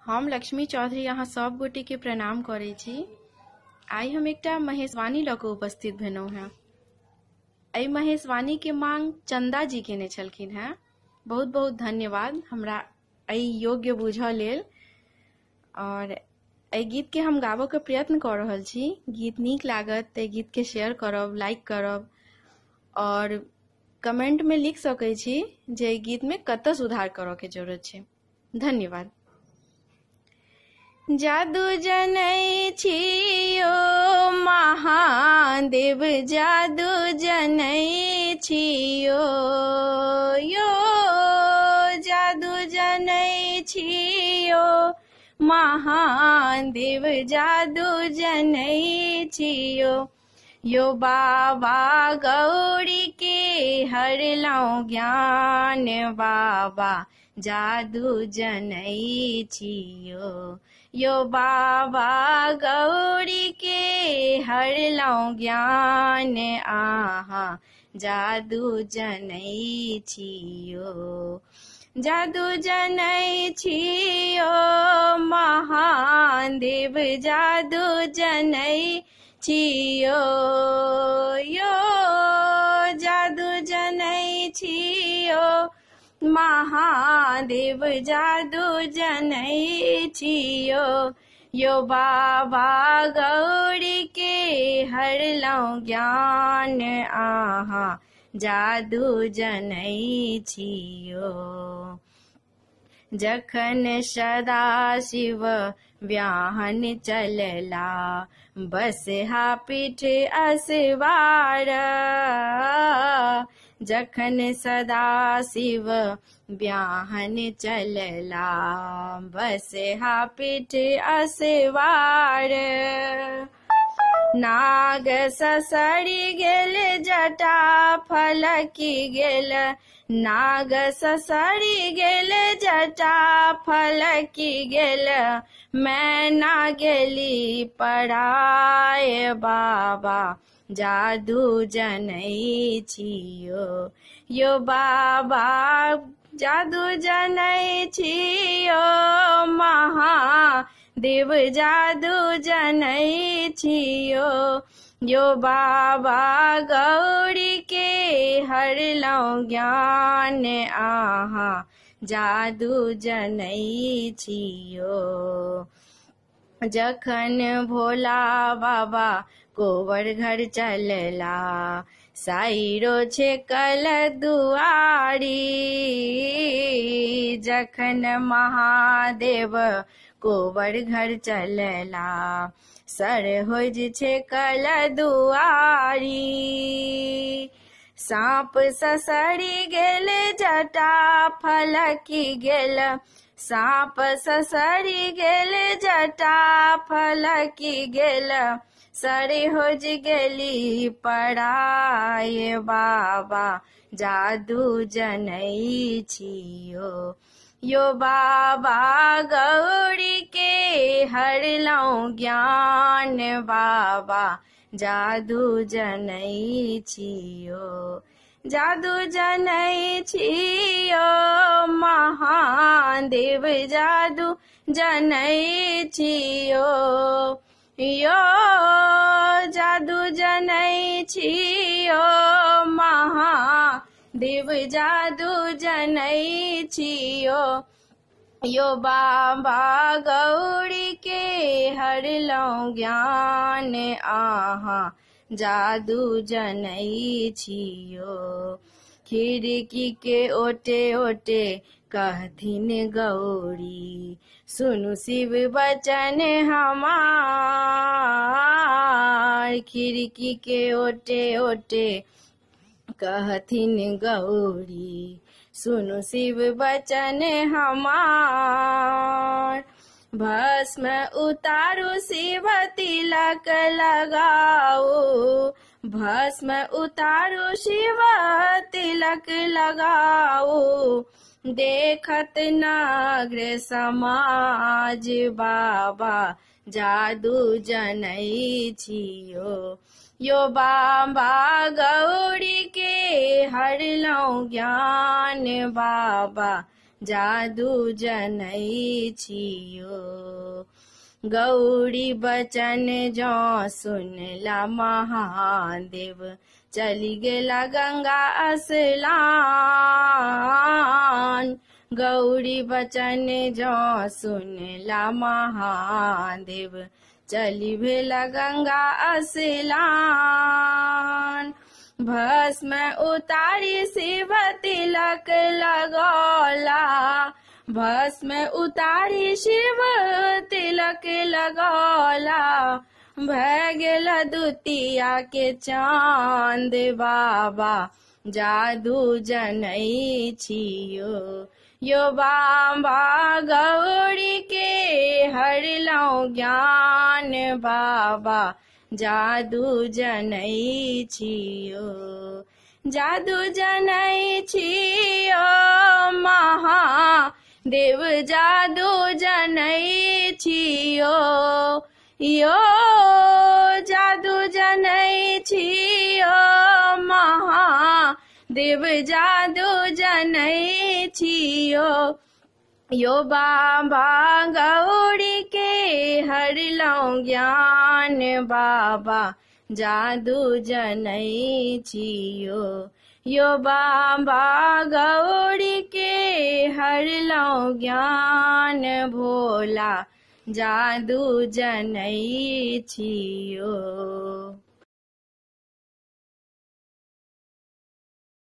हम लक्ष्मी चौधरी यहाँ सब गोटे के प्रणाम करे छी। आई हम एकटा महेशवाणी लऽ कऽ उपस्थित भेलहुँ हैं। एहि महेशवाणी के मांग चंदा जी केने छलखिन हैं। बहुत बहुत धन्यवाद हमरा एहि योग्य बुझऽ लेल। और एहि गीत के हम गाबऽ के प्रयत्न कऽ रहल छी। गीत नीक लागत तऽ गीत के शेयर करब, लाइक करब और कमेंट में लिख सकै छी जे एहि गीत में कतऽ सुधार करऽ के जरूरत छै। धन्यवाद। जादू जनै छियो महादेव, जादू जनै छियो यो, जादू जनै छियो महादेव, जादू जनै छियो यो बाबा गौरी के हरलौं ज्ञान, बाबा जादू जनै छियो यो बाबा गौरी के हरलौं ज्ञान, आहा जादू जनै छियो, जादू जनै छियो महादेव, जादू जनै छियो यो, जादू जनै छियो महादेव, जादू जनै छियो यो बाबा गौरी के हरलौं ज्ञान, आहा जादू जनै छियो। जखन सदा शिव व्याहन चलला, बसहा पीठ असवार, जखन सदा शिव व्याहन चलला, बसहा पीठ असवार, नाग ससरी गेल जटा फलकी गेल, नाग ससरी गेल जटा फलकी गेल, मैना गेली पराय, बाबा जादू जनै छियो यो बाबा जादू जनै छियो महादेव, जादू जनै छियो यो बाबा गौरी के हरलौं ज्ञान, आहा जादू जनै छियो। जखन भोला बाबा गोबर घर चलला, साइरो छेकल दुआरी, जखन महादेव गोबर घर चलला, सरहोज छेकल दुआरी, साँप ससरी गेल जटा फलकी गेल, साँप ससरी गेल जटा फलकी गेल, सरहोज गेली पराय, बाबा जादू जनै छियो यो बाबा गौरी के हरलौं ज्ञान, बाबा जादू जनै छियो, जादू जनै छियो महादेव, जादू जनै छियो यो, जादू जनै छियो महादेव, जादू जनै छियो यो बाबा गौरी के हरलौं ज्ञान, आहा जादू जनै छियो। खिड़की के ओटे ओटे कहथिन गौरी, सुनु शिव बचन हमार, खिड़की के ओटे ओटे कहथिन गौरी, सुनु शिव बचन हमार, भस्म उतारू शिव तिलक लगाओ, भस्म उतारू शिव तिलक लगाओ, देखत नाग्र समाज, बाबा जादू जनै छियो यो बाबा गौरी के हरलौं ज्ञान, बाबा जादू जनै छियो। गौरी बचन जो सुनला महादेव, चली गेला गंगा स्नान। गौरी बचन जो सुनला महादेव, चली भेला गंगा स्नान। भस्म उतारी शिव तिलक लगौला, भस्म उतारी शिव तिलक लगौला। भय गेल दुतिया के चांद, बाबा जादू जनै छियो। यो बाबा गौरी के हरलौ ज्ञान, बाबा जादू जनै छियो। जादू जनै छियो महादेव, जादू जनै छियो। यो जादू जनै छियो महादेव, जादू जनै छियो। यो बाबा गौरी के हरलौ ज्ञान, बाबा जादू जनै छियो। यो बाबा गौरी के हरलौ ज्ञान, भोला जादू जनै छियो।